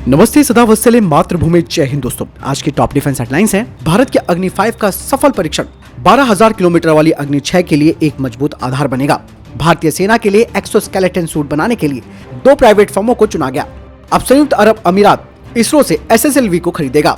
नमस्ते, सदा वत्सले, मातृभूमि, जय हिंद। दोस्तों, आज की टॉप डिफेंस हेडलाइंस हैं। भारत के अग्नि 5 का सफल परीक्षण 12,000 किलोमीटर वाली अग्नि 6 के लिए एक मजबूत आधार बनेगा। भारतीय सेना के लिए एक्सोस्केलेटन सूट बनाने के लिए 2 प्राइवेट फर्मों को चुना गया। अब संयुक्त अरब अमीरात इसरो से SSLV को खरीदेगा।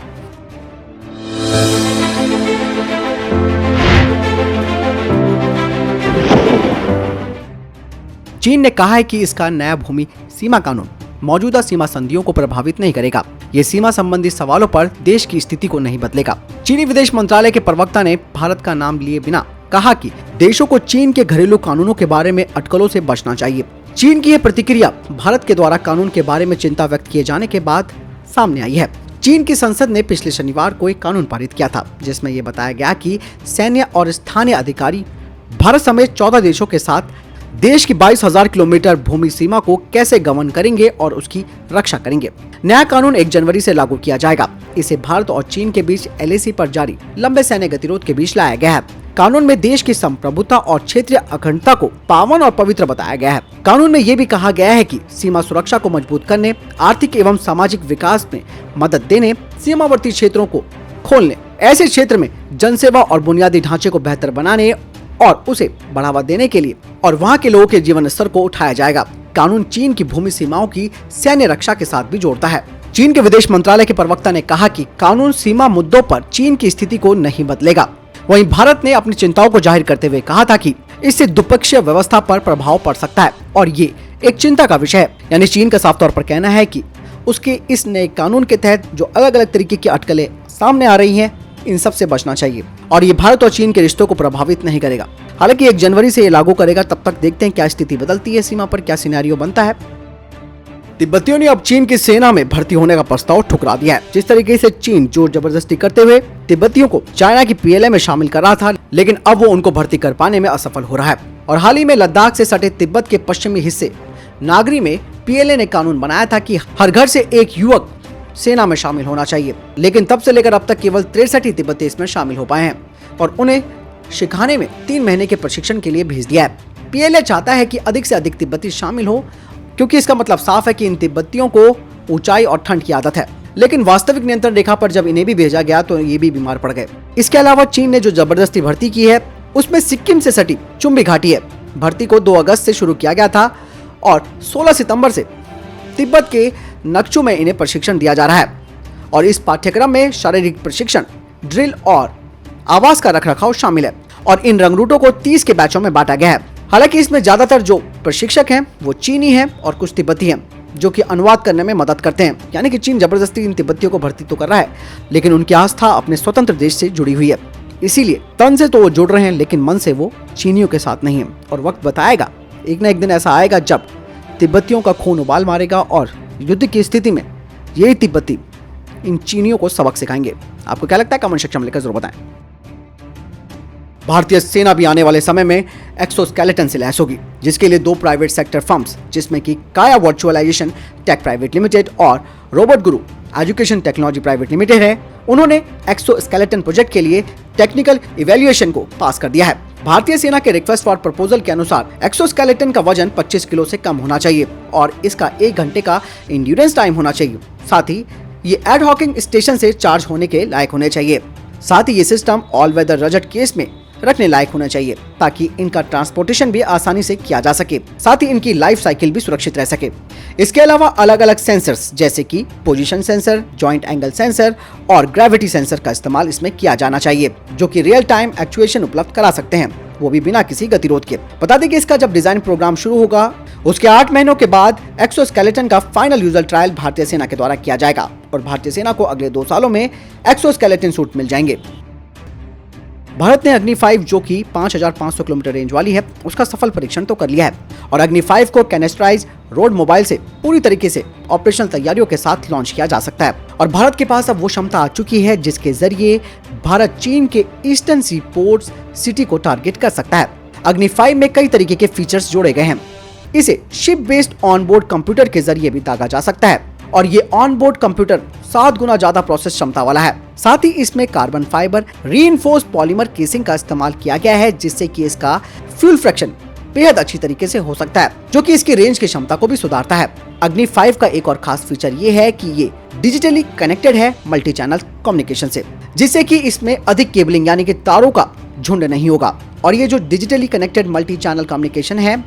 चीन ने कहा है कि इसका नया भूमि सीमा कानून मौजूदा सीमा संधियों को प्रभावित नहीं करेगा। ये सीमा संबंधी सवालों पर देश की स्थिति को नहीं बदलेगा। चीनी विदेश मंत्रालय के प्रवक्ता ने भारत का नाम लिए बिना कहा कि देशों को चीन के घरेलू कानूनों के बारे में अटकलों से बचना चाहिए। चीन की यह प्रतिक्रिया भारत के द्वारा कानून के बारे में चिंता व्यक्त किए जाने के बाद सामने आई है। चीन की संसद ने पिछले शनिवार को एक कानून पारित किया था, जिसमें यह बताया गया कि सैन्य और स्थानीय अधिकारी भारत समेत 14 देशों के साथ देश की 22,000 किलोमीटर भूमि सीमा को कैसे गमन करेंगे और उसकी रक्षा करेंगे। नया कानून 1 जनवरी से लागू किया जाएगा। इसे भारत और चीन के बीच LAC पर जारी लंबे सैन्य गतिरोध के बीच लाया गया है। कानून में देश की संप्रभुता और क्षेत्रीय अखंडता को पावन और पवित्र बताया गया है। कानून में ये भी कहा गया है कि सीमा सुरक्षा को मजबूत करने, आर्थिक एवं सामाजिक विकास में मदद देने, सीमावर्ती क्षेत्रों को खोलने, ऐसे क्षेत्र में जनसेवा और बुनियादी ढांचे को बेहतर बनाने और उसे बढ़ावा देने के लिए और वहां के लोगों के जीवन स्तर को उठाया जाएगा। कानून चीन की भूमि सीमाओं की सैन्य रक्षा के साथ भी जोड़ता है। चीन के विदेश मंत्रालय के प्रवक्ता ने कहा कि कानून सीमा मुद्दों पर चीन की स्थिति को नहीं बदलेगा। वहीं भारत ने अपनी चिंताओं को जाहिर करते हुए कहा था कि इससे द्विपक्षीय व्यवस्था पर प्रभाव पड़ सकता है और ये एक चिंता का विषय है। यानी चीन का साफ तौर पर कहना है कि उसके इस नए कानून के तहत जो अलग अलग तरीके की अटकलें सामने आ रही हैं, इन सब से बचना चाहिए और ये भारत और चीन के रिश्तों को प्रभावित नहीं करेगा। हालांकि 1 जनवरी से ये लागू करेगा। तब तक देखते हैं क्या स्थिति बदलती है, सीमा पर क्या सिनेरियो बनता है। तिब्बतियों ने अब चीन की सेना में भर्ती होने का प्रस्ताव ठुकरा दिया है। जिस तरीके से चीन जोर जबरदस्ती करते हुए तिब्बतियों को चाइना की PLA में शामिल कर रहा था, लेकिन अब वो उनको भर्ती कर पाने में असफल हो रहा है। और हाल ही में लद्दाख से सटे तिब्बत के पश्चिमी हिस्से नागरी में PLA ने कानून बनाया था कि हर घर से एक युवक सेना में शामिल होना चाहिए, लेकिन तब से लेकर अब तक केवल 63 तिब्बती इसमें शामिल हो पाए हैं और उन्हें शिखाने में 3 महीने के प्रशिक्षण के लिए भेज दिया है। PLA चाहता है कि अधिक से अधिक तिब्बती शामिल हो, क्योंकि इसका मतलब साफ है कि इन तिब्बतियों को ऊंचाई और ठंड की आदत है। लेकिन वास्तविक नियंत्रण रेखा पर जब इन्हें भी भेजा गया तो ये भी बीमार पड़ गए। इसके अलावा चीन ने जो जबरदस्ती भर्ती की है, उसमें सिक्किम से सटी चुम्बी घाटी है। भर्ती को 2 अगस्त से शुरू किया गया था और 16 सितंबर से तिब्बत के नक्चू में इन्हें प्रशिक्षण दिया जा रहा है। और इस पाठ्यक्रम में शारीरिक प्रशिक्षण, ड्रिल और आवास का रखरखाव शामिल है और इन रंगरूटों को 30 के बैचों में बांटा गया है। हालांकि इसमें ज्यादातर जो प्रशिक्षक हैं वो चीनी हैं और कुछ तिब्बती हैं, जो कि अनुवाद करने में मदद करते हैं। यानी कि चीन जबरदस्ती इन तिब्बतियों को भर्ती तो कर रहा है, लेकिन उनकी आस्था अपने स्वतंत्र देश से जुड़ी हुई है। इसीलिए तन से तो वो जुड़ रहे हैं, लेकिन मन से वो चीनियों के साथ नहीं है। और वक्त बताएगा, एक न एक दिन ऐसा आएगा जब तिब्बतियों का खून उबाल मारेगा और युद्ध की स्थिति में यही तिब्बती इन चीनियों को सबक सिखाएंगे। आपको क्या लगता है? कमेंट सेक्शन में लिखकर जरूर बताएं। भारतीय सेना भी आने वाले समय में एक्सोस्केलेटन से लैस होगी, जिसके लिए 2 प्राइवेट सेक्टर फर्म्स, जिसमें कि काया वर्चुअलाइजेशन टेक प्राइवेट लिमिटेड और रोबोट गुरु एजुकेशन टेक्नोलॉजी प्राइवेट लिमिटेड है, उन्होंने एक्सोस्केलेटन प्रोजेक्ट के लिए टेक्निकल इवैल्यूएशन को पास कर दिया है। भारतीय सेना के रिक्वेस्ट फॉर प्रपोजल के अनुसार एक्सोस्केलेटन का वजन 25 किलो से कम होना चाहिए और इसका 1 घंटे का इंड्योरेंस टाइम होना चाहिए। साथ ही ये एड हॉकिंग स्टेशन से चार्ज होने के लायक होने चाहिए। साथ ही ये सिस्टम ऑल वेदर रजट केस में रखने लायक होना चाहिए, ताकि इनका ट्रांसपोर्टेशन भी आसानी से किया जा सके। साथ ही इनकी लाइफ साइकिल भी सुरक्षित रह सके। इसके अलावा अलग अलग सेंसर्स जैसे कि position sensor, joint angle sensor और ग्रेविटी सेंसर का इस्तेमाल इसमें किया जाना चाहिए, जो कि रियल टाइम एक्चुएशन उपलब्ध करा सकते हैं, वो भी बिना किसी गतिरोध के। बता दें कि इसका जब डिजाइन प्रोग्राम शुरू होगा, उसके 8 महीनों के बाद एक्सोस्केलेटन का फाइनल यूजर ट्रायल भारतीय सेना के द्वारा किया जाएगा और भारतीय सेना को अगले 2 सालों में एक्सोस्केलेटन सूट मिल जाएंगे। भारत ने अग्नि 5, जो कि 5,500 किलोमीटर रेंज वाली है, उसका सफल परीक्षण तो कर लिया है और अग्नि 5 को कैनेस्ट्राइज रोड मोबाइल से पूरी तरीके से ऑपरेशनल तैयारियों के साथ लॉन्च किया जा सकता है। और भारत के पास अब वो क्षमता आ चुकी है जिसके जरिए भारत चीन के ईस्टर्न सी पोर्ट्स सिटी को टारगेट कर सकता है। अग्नि 5 में कई तरीके के फीचर्स जोड़े गए हैं। इसे शिप बेस्ड ऑनबोर्ड कंप्यूटर के जरिए भी दागा जा सकता है और ये ऑनबोर्ड कंप्यूटर 7 गुना ज्यादा प्रोसेस क्षमता वाला है। साथ ही इसमें carbon fibre reinforced polymer casing का इस्तेमाल किया गया है, जिससे कि इसका फ्यूल फ्रैक्शन बेहद अच्छी तरीके से हो सकता है, जो कि इसकी रेंज की क्षमता को भी सुधारता है। अग्नि 5 का एक और खास फीचर ये है कि ये डिजिटली कनेक्टेड है मल्टी चैनल कम्युनिकेशन से, जिससे कि इसमें अधिक केबलिंग यानी कि तारों का झुंड नहीं होगा। और ये जो digitally connected multi channel communication है,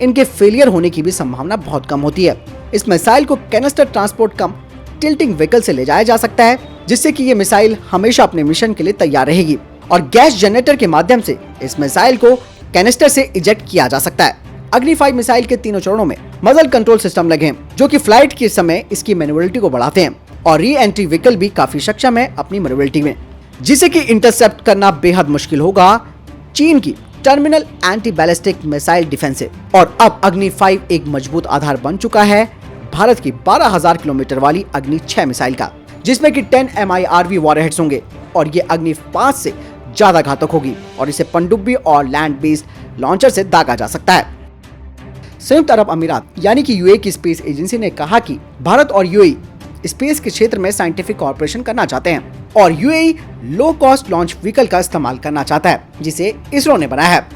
इनके फेलियर होने की भी संभावना बहुत कम होती है। इस मिसाइल को कैनिस्टर ट्रांसपोर्ट कम टिल्टिंग व्हीकल से ले जाया जा सकता है, जिससे कि ये मिसाइल हमेशा अपने मिशन के लिए तैयार रहेगी। और गैस जनरेटर के माध्यम से इस मिसाइल को कैनिस्टर से इजेक्ट किया जा सकता है। अग्नि 5 मिसाइल के तीनों चरणों में मजल कंट्रोल सिस्टम लगे हैं, जो कि फ्लाइट के समय इसकी मैन्युअलिटी को बढ़ाते हैं। और री एंट्री व्हीकल भी काफी सक्षम है अपनी मैन्युअलिटी में, जिसे कि इंटरसेप्ट करना बेहद मुश्किल होगा चीन की terminal anti ballistic missile defence से। और अब अग्नि 5 एक मजबूत आधार बन चुका है भारत की 12,000 किलोमीटर वाली अग्नि 6 मिसाइल का, जिसमें कि 10 MIRV वॉरहेड्स होंगे। और ये अग्नि 5 से ज्यादा घातक होगी और इसे पनडुब्बी और लैंड बेस्ड लॉन्चर से दागा जा सकता है। संयुक्त अरब अमीरात यानी कि यूएई की स्पेस एजेंसी ने कहा कि भारत और यूएई स्पेस के क्षेत्र में साइंटिफिक कोऑपरेशन करना चाहते हैं और UAE low cost launch vehicle का इस्तेमाल करना चाहता है, जिसे इसरो ने बनाया है।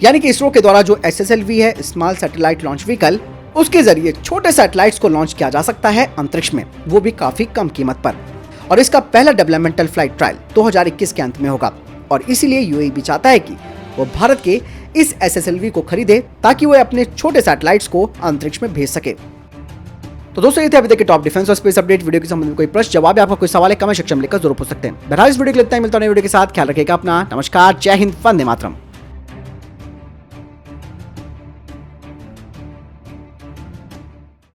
यानी कि इसरो के द्वारा जो SSLV है, स्मॉल सैटेलाइट लॉन्च व्हीकल, उसके जरिए छोटे सैटेलाइट्स को लॉन्च किया जा सकता है अंतरिक्ष में, वो भी काफी कम कीमत पर। और इसका पहला डेवलपमेंटल फ्लाइट ट्रायल 2021 के अंत में होगा। और इसीलिए यूएई भी चाहता है कि वो भारत के इस SSLV को खरीदे, ताकि वो अपने छोटे सैटेलाइट्स को अंतरिक्ष में भेज सके। तो दोस्तों, ये थे अभी तक के टॉप डिफेंस और स्पेस अपडेट। वीडियो के संबंध में कोई प्रश्न, जवाब या आपका कोई सवाल है, कमेंट सेक्शन में लिखकर जरूर पूछ सकते हैं। बहरहाल इस वीडियो के लिए इतना ही। मिलता है नई वीडियो के साथ। ख्याल रखिएगा अपना। नमस्कार, जय हिंद, वंदे मातरम।